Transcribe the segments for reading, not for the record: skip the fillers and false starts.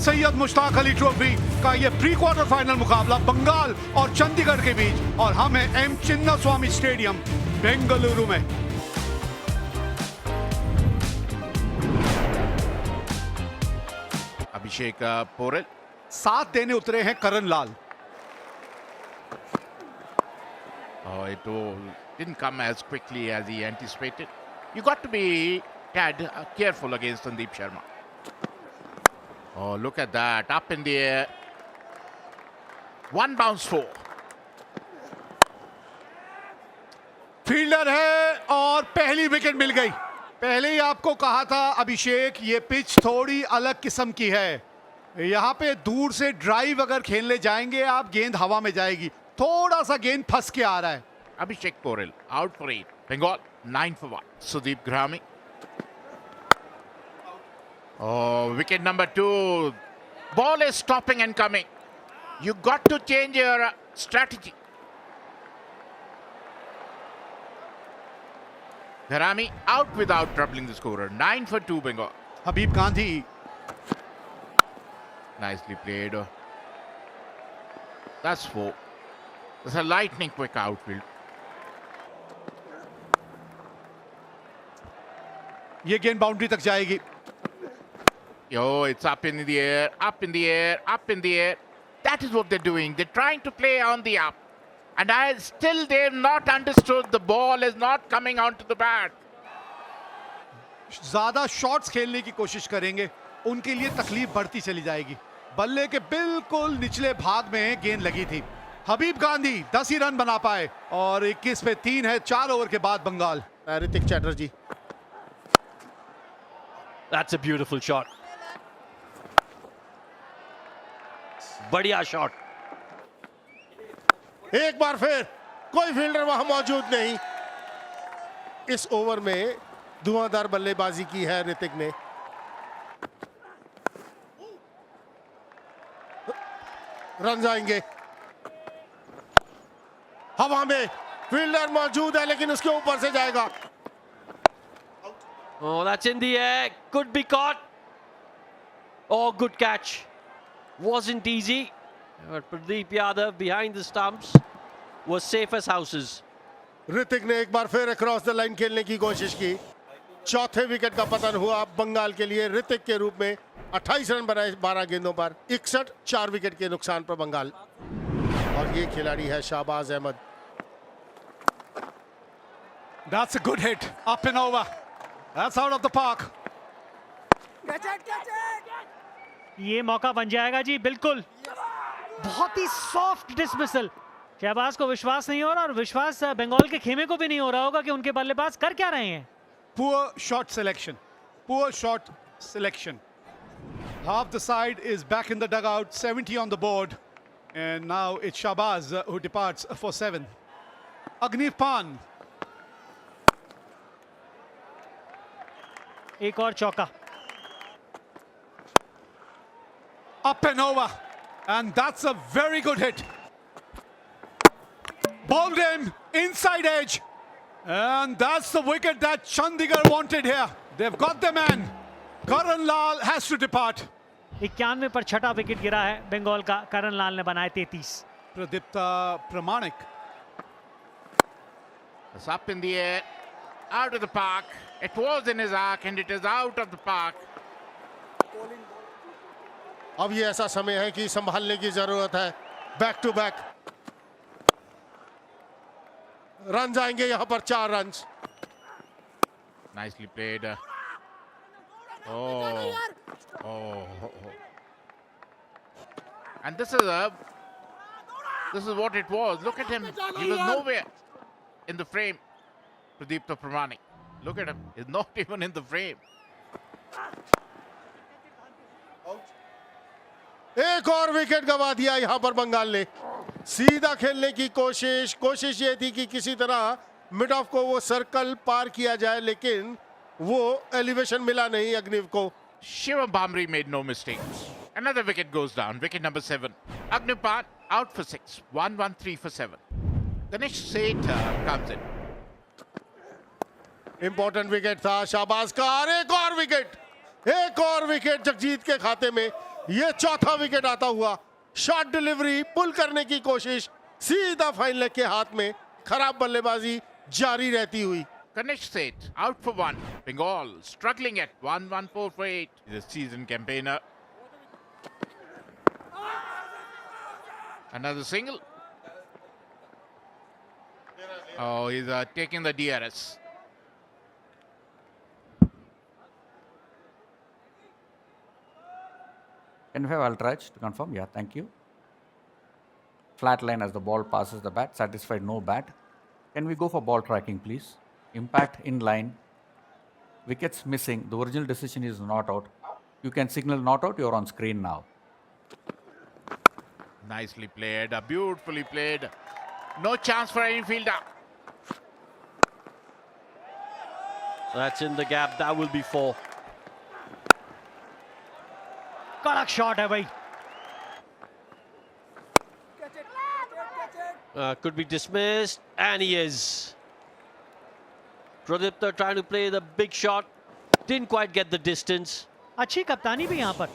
Syed Mushtaq Ali trophy का ये pre quarter final मुकाबला बंगाल और चंडीगढ़ के बीच, और हम हैं एम चिन्नास्वामी स्टेडियम बेंगलुरु में। अभिषेक पोरेल साथ देने उतरे हैं करण लाल। Oh, it didn't come as quickly as he anticipated. You got to be tad careful against Sandeep Sharma. Oh, look at that. Up in the air. One bounce four. Fielder है और पहली wicket मिल गई। पहले ही आपको कहा था अभिषेक, ये pitch थोड़ी अलग किस्म की है। यहाँ पे दूर से ड्राइव अगर खेलने जाएंगे आप, गेंद हवा में जाएगी। थोड़ा सा गेंद फंस के आ रहा है। Abhishek Porel out for 8. Bengal 9 for 1. Sudeep Grami. Oh, wicket number 2. Ball is stopping and coming. You got to change your strategy. Grami out without troubling the scorer. 9 for 2 Bengal. Habib Gandhi. Nicely played. That's 4. That's a lightning quick outfield. ये गेंद boundary तक जाएगी। Yo, it's up in the air, up in the air, up in the air. That is what they're doing. They're trying to play on the up. And still they've not understood the ball is not coming onto the bat. ज्यादा shots खेलने की कोशिश करेंगे, उनके लिए तकलीफ बढ़ती चली जाएगी। बल्ले के बिल्कुल निचले भाग में गेंद लगी थी। हबीब गांधी 10 ही रन बना पाए और 21 पे 3 है 4 ओवर के बाद Bengal. Ritik Chatterjee. That's a beautiful shot. बढ़िया शॉट। एक बार फिर कोई फील्डर वहां मौजूद नहीं। इस ओवर में धुआंधार बल्लेबाजी की है ऋतिक ने। रन आएंगे। हवा में फील्डर मौजूद है लेकिन उसके ऊपर से जाएगा। Oh, that's in the air. Could be caught. Oh, good catch. Wasn't easy. But Pradeep Yadav behind the stumps was safe as houses. Hrithik ने एक बार फिर अक्रॉस द लाइन खेलने की कोशिश की। चौथे विकेट का पतन हुआ बंगाल के लिए ऋतिक के रूप में। 28 रन बनाए 12 गेंदों पर। 61 4 विकेट के नुकसान पर बंगाल। और ये खिलाड़ी है Shahbaz Ahmad. That's a good hit, up and over. That's out of the park. ये मौका बन जाएगा जी, बिल्कुल। बहुत ही सॉफ्ट डिसमिसल। शहबाज को विश्वास नहीं हो रहा और विश्वास बंगाल के खेमे को भी नहीं हो रहा होगा कि उनके बल्लेबाज कर क्या रहे हैं। Poor shot selection. Poor shot selection. Half the side is back in the dugout, 70 on the board. And now it's Shahbaz who departs for 7. Agniv Pan. एक और चौका। Up and over. And that's a very good hit. Bowled him inside edge. And that's the wicket that Chandigarh wanted here. They've got the man. Karan Lal has to depart. 91 पर छठा wicket गिरा है बंगाल का। करण लाल ने बनाए 33। Pradipta Pramanik. It's up in the air, out of the park. It was in his arc and it is out of the park. अब ये ऐसा समय है कि संभालने की जरूरत है। बैक टू बैक रन आएंगे यहां पर। 4 run. Nicely played. Oh. And this is what it was. Look at him. He was nowhere in the frame. Pradeep Pramanik. Look at him. He's not even in the frame. एक और wicket गंवा दिया यहां पर बंगाल ने। सीधा खेलने की कोशिश ये थी कि किसी तरह मिड ऑफ को वो सर्कल पार किया जाए, लेकिन वो एलिवेशन मिला नहीं अग्निव को। Shivam Bamri made no mistakes. Another wicket goes down. Wicket number 7. Agniv Pan out for 6. 1-1-3 for 7. Ganesh Seth comes in. Important wicket था शाहबाज का। और एक और विकेट जगजीत के खाते में। ये चौथा विकेट आता हुआ, शॉट डिलीवरी पुल करने की कोशिश, सीधा फाइन लेग के हाथ में, खराब बल्लेबाजी जारी रहती हुई। Ganesh Seth out for 1. Bengal struggling at 1-1-4 for 8. He's a seasoned campaigner. Another single. Oh, he's taking the DRS. Can we have Ultrach to confirm? Yeah, thank you. Flat line as the ball passes the bat. Satisfied, no bat. Can we go for ball tracking, please? Impact in line. Wickets missing. The original decision is not out. You can signal not out. You're on screen now. Nicely played. Beautifully played. No chance for any fielder. That's in the gap. That will be 4. कड़क shot है भाई. Could be dismissed, and he is. Pradipta trying to play the big shot. Didn't quite get the distance. अच्छी कप्तानी भी यहां पर.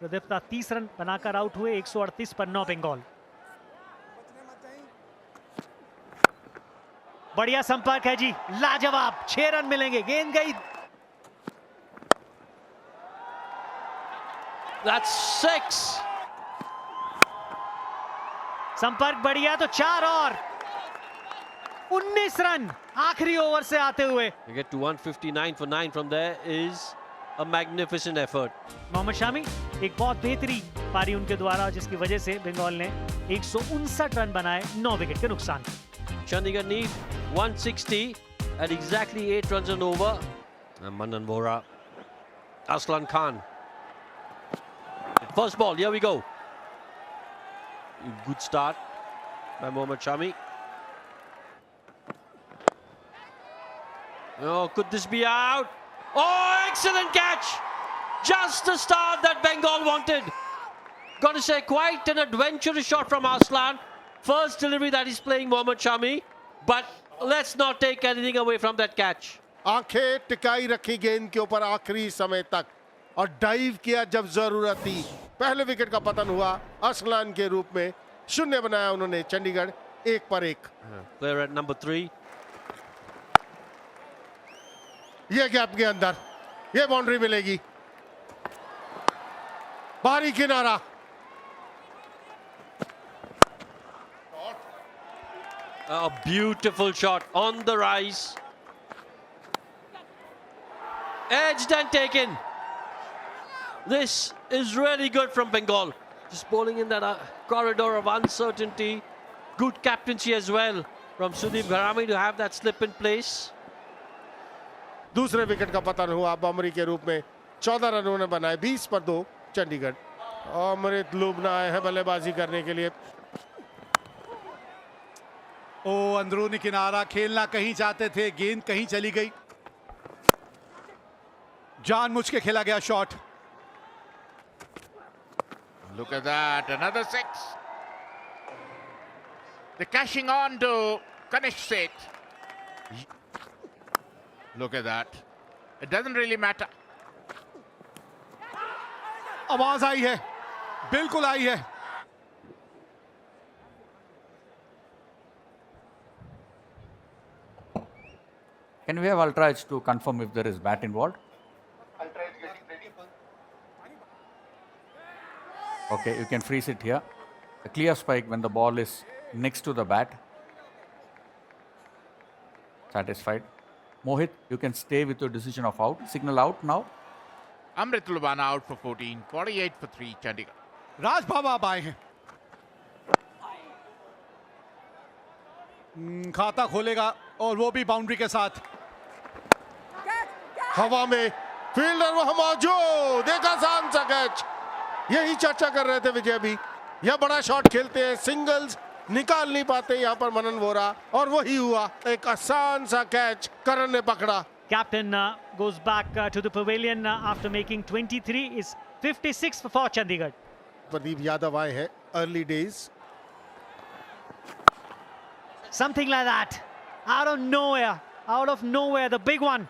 Pradipta 30 run बनाकर out हुए. 138 पर 9 बंगाल. बढ़िया संपर्क है जी, लाजवाब. 6 रन मिलेंगे. गेंद गई. That's 6. संपर्क बढ़िया तो 4 और 19 रन आखिरी ओवर से आते हुए. To get to 159 for 9 from there is a magnificent effort. Mohammad Shami एक बहुत बेहतरीन पारी उनके द्वारा, जिसकी वजह से बंगाल ने 159 रन बनाए 9 विकेट के नुकसान. Chandigarh need 160 at exactly 8 runs and over. And Manan Vora, Aslan Khan. First ball, here we go. Good start by Mohammad Shami. Oh, could this be out? Oh, excellent catch! Just the start that Bengal wanted. Got to say, quite an adventurous shot from Aslan. First delivery that he's playing Mohammad Shami. But let's not take anything away from that catch. आंखें टिकाई रखी गेंद के ऊपर आखिरी समय तक और dive किया जब जरूरत थी. पहले विकेट का पतन हुआ असलान के रूप में. शून्य बनाया उन्होंने चंडीगढ़ 1 पर 1. Player at number 3. ये गैप के अंदर ये बाउंड्री मिलेगी. बाहरी किनारा. A beautiful shot on the rise. Edged and taken. This is really good from Bengal. Just bowling in that corridor of uncertainty. Good captaincy as well from Sudeep Gharami to have that slip in place. दूसरे wicket का पतन हुआ बमरी के रूप में. 14 run उन्होंने बनाए. 20 पर 2 चंडीगढ़. अमृत लुबना आए हैं बल्लेबाजी करने के लिए. ओ अंदरूनी किनारा खेलना कहीं चाहते थे, गेंद कहीं चली गई. जानबूझ के खेला गया shot. Look at that, another 6. They're cashing on to Ganesh Seth. Look at that. It doesn't really matter. आवाज आई है, बिल्कुल आई है. Can we have Ultrach to confirm if there is bat involved? Okay, you can freeze it here. A clear spike when the ball is next to the bat. Satisfied. Mohit, you can stay with your decision of out. Signal out now. Amrit Lubana out for 14, 48 for 3, Chandigarh. राज बाबा अब आए हैं. खाता खोलेगा और वो भी boundary के साथ. हवा में फील्डर वहां मौजूद. देखा आसान सा कैच. यही चर्चा कर रहे थे विजय भी. यह बड़ा शॉट खेलते हैं, सिंगल्स निकाल नहीं पाते यहां पर मनन वोरा, और वही हुआ. एक आसान सा कैच करण ने पकड़ा. Captain goes back to the pavilion after making 23. Is 56 for Chandigarh. Pradeep Yadav आए हैं. Early days. Something like that. Out of nowhere, the big one.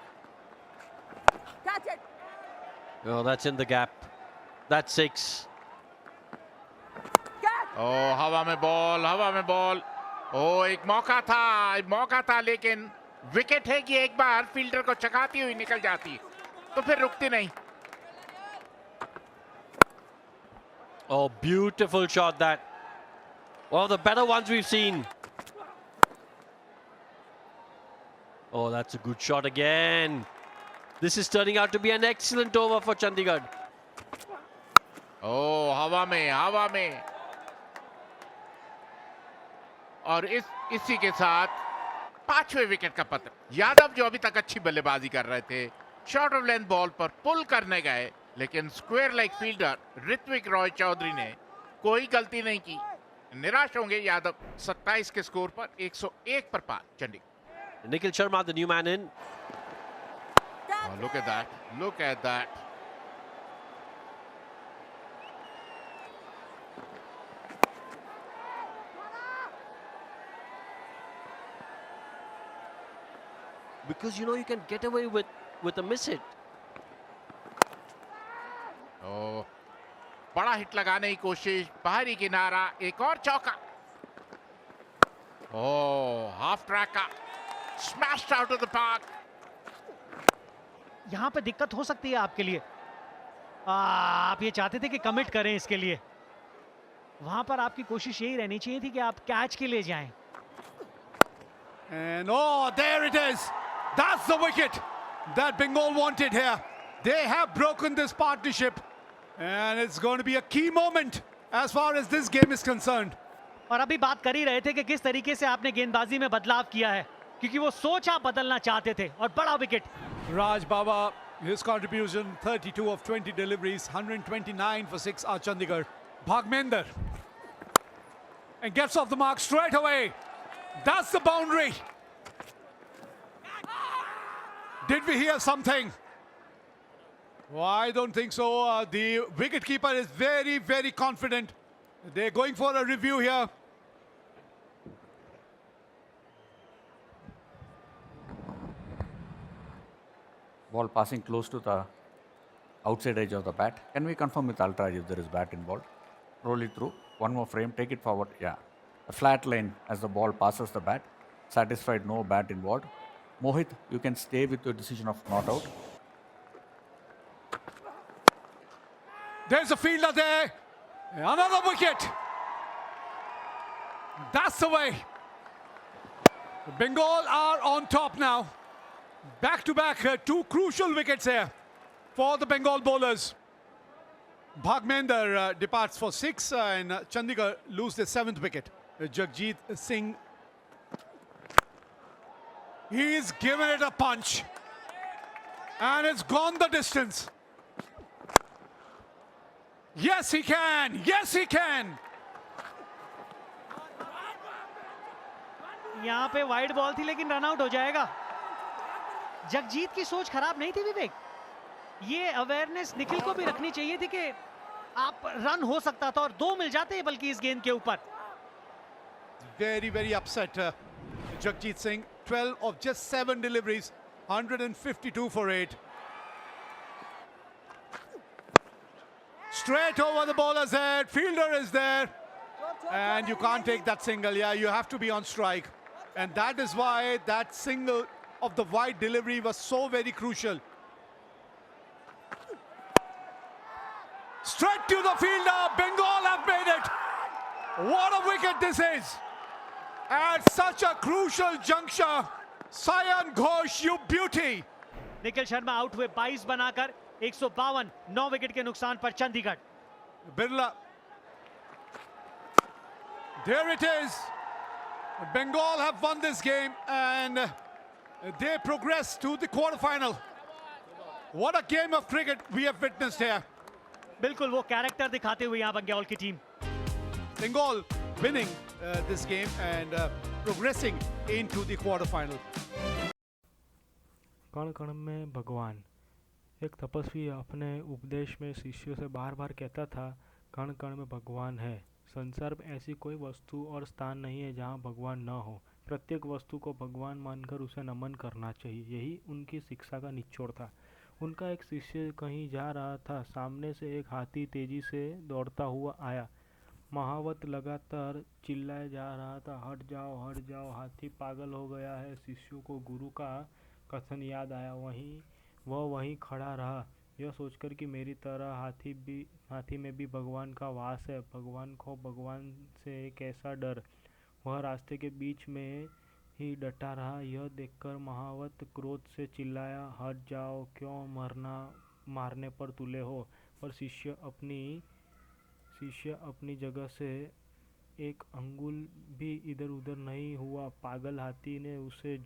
Oh, that's in the gap. That's 6. ओ हवा में बॉल ओ एक मौका था लेकिन विकेट है कि एक बार फील्डर को चकाती हुई निकल जाती तो फिर रुकती नहीं. Oh, beautiful shot that. One of the better ones we've seen. Oh, that's a good shot again. This is turning out to be an excellent over for Chandigarh. ओ हवा में और इसी के साथ 5वें विकेट का पतन. यादव जो अभी तक अच्छी बल्लेबाजी कर रहे थे, शॉर्ट ऑफ लेंथ बॉल पर पुल करने गए, लेकिन square leg fielder Ritwik Roy Chowdhury ने कोई गलती नहीं की. निराश होंगे यादव. 27 के स्कोर पर 101 पर पार Chandigarh. Nikhil Sharma, the new man in. Oh, look at that. Because you can get away with a miss hit. ओ बड़ा हिट लगाने की कोशिश, बाहरी किनारा, एक और चौका. ओ हाफ ट्रैक का smashed out of the park. यहाँ पे दिक्कत हो सकती है आपके लिए. आप ये चाहते थे कि कमिट करें इसके लिए. वहां पर आपकी कोशिश यही रहनी चाहिए थी कि आप कैच के लिए जाएं. And oh, there it is. That's the wicket that Bengal wanted here. They have broken this partnership. And it's going to be a key moment as far as this game is concerned. और अभी बात कर ही रहे थे कि किस तरीके से आपने गेंदबाजी में बदलाव किया है, क्योंकि वो सोच आप बदलना चाहते थे. और बड़ा wicket. Raj Baba, his contribution 32 of 20 deliveries, 129 for 6 are Chandigarh. Bhagmender. And gets off the mark straight away. That's the boundary. Did we hear something? Oh, I don't think so. The wicketkeeper is very, very confident. They're going for a review here. Ball passing close to the outside edge of the bat. Can we confirm with Ultra if there is bat involved? Roll it through. One more frame. Take it forward. Yeah. A flat line as the ball passes the bat. Satisfied, no bat involved. Mohit, you can stay with your decision of not out. There's a fielder there. Another wicket. That's the way. Bengal are on top now. Back to back, two crucial wickets here for the Bengal bowlers. Bhagmender departs for 6 and Chandigarh lose their 7th wicket. Jagjit Singh, he's given it a punch and it's gone the distance. Yes, he can. Yes, he can. यहाँ पे wide ball थी लेकिन run out हो जाएगा. जगजीत की सोच खराब नहीं थी विवेक. ये अवेयरनेस निखिल को भी रखनी चाहिए थी कि आप रन हो सकता था और 2 मिल जाते हैं बल्कि इस गेंद के ऊपर. Very, very upset. Jagjit Singh, 12 of just 7 deliveries, 152 for 8. Straight over the bowler's head. Fielder is there. And you can't take that single. Yeah, you have to be on strike. And that is why that single of the wide delivery was so very crucial. Straight to the fielder. Bengal have made it. What a wicket this is. At such a crucial juncture. Sayan Ghosh, you beauty. Nikhil Sharma out हुए 22 बनाकर 152, 9 wicket के नुकसान पर Chandigarh. Birla. There it is. Bengal have won this game and they progress to the quarterfinal. What a game of cricket we have witnessed here. बिल्कुल वो character दिखाते हुए यहाँ बंगाल की team. Bengal winning this game and progressing into the quarterfinal. कण कण में भगवान. एक तपस्वी अपने उपदेश में शिष्यों से बार बार कहता था, कण कण में भगवान है. संसार में ऐसी कोई वस्तु और स्थान नहीं है जहाँ भगवान न हो. प्रत्येक वस्तु को भगवान मानकर उसे नमन करना चाहिए. यही उनकी शिक्षा का निचोड़ था. उनका एक शिष्य कहीं जा रहा था। सामने से एक हाथी तेजी से दौड़ता हुआ आया। महावत लगातार चिल्लाए जा रहा था, हट जाओ हट जाओ, हाथी पागल हो गया है। शिष्यों को गुरु का कथन याद आया। वह वहीं खड़ा रहा, यह सोचकर कि मेरी तरह हाथी में भी भगवान का वास है। भगवान से कैसा डर। वह रास्ते के बीच में ही डटा रहा। यह देखकर महावत क्रोध से चिल्लाया, हट जाओ, क्यों मारने पर तुले हो। पर शिष्य अपनी जगह से एक अंगुल भी इधर उधर नहीं हुआ। पागल हाथी ने उसे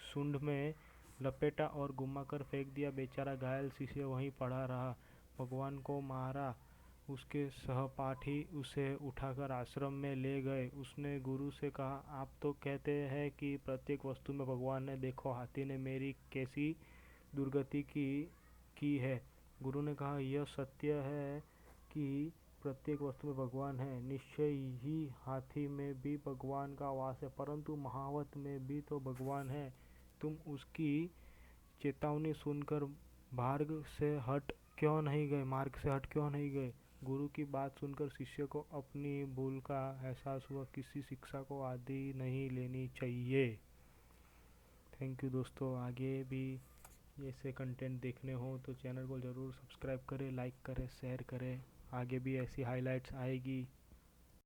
सूंड में लपेटा और घुमाकर फेंक दिया। बेचारा घायल शिष्य वहीं पड़ा रहा। भगवान को मारा। उसके सहपाठी उसे उठाकर आश्रम में ले गए। उसने गुरु से कहा, आप तो कहते हैं कि प्रत्येक वस्तु में भगवान है, देखो हाथी ने मेरी कैसी दुर्गति की है। गुरु ने कहा, यह सत्य है कि प्रत्येक वस्तु में भगवान है। निश्चय ही हाथी में भी भगवान का वास है, परंतु महावत में भी तो भगवान है। तुम उसकी चेतावनी सुनकर मार्ग से हट क्यों नहीं गए। गुरु की बात सुनकर शिष्य को अपनी भूल का एहसास हुआ। किसी शिक्षा को आदि नहीं लेनी चाहिए। थैंक यू दोस्तों। आगे भी ऐसे कंटेंट देखने हो तो चैनल को ज़रूर सब्सक्राइब करें, लाइक करें, शेयर करें। आगे भी ऐसी हाइलाइट्स आएगी।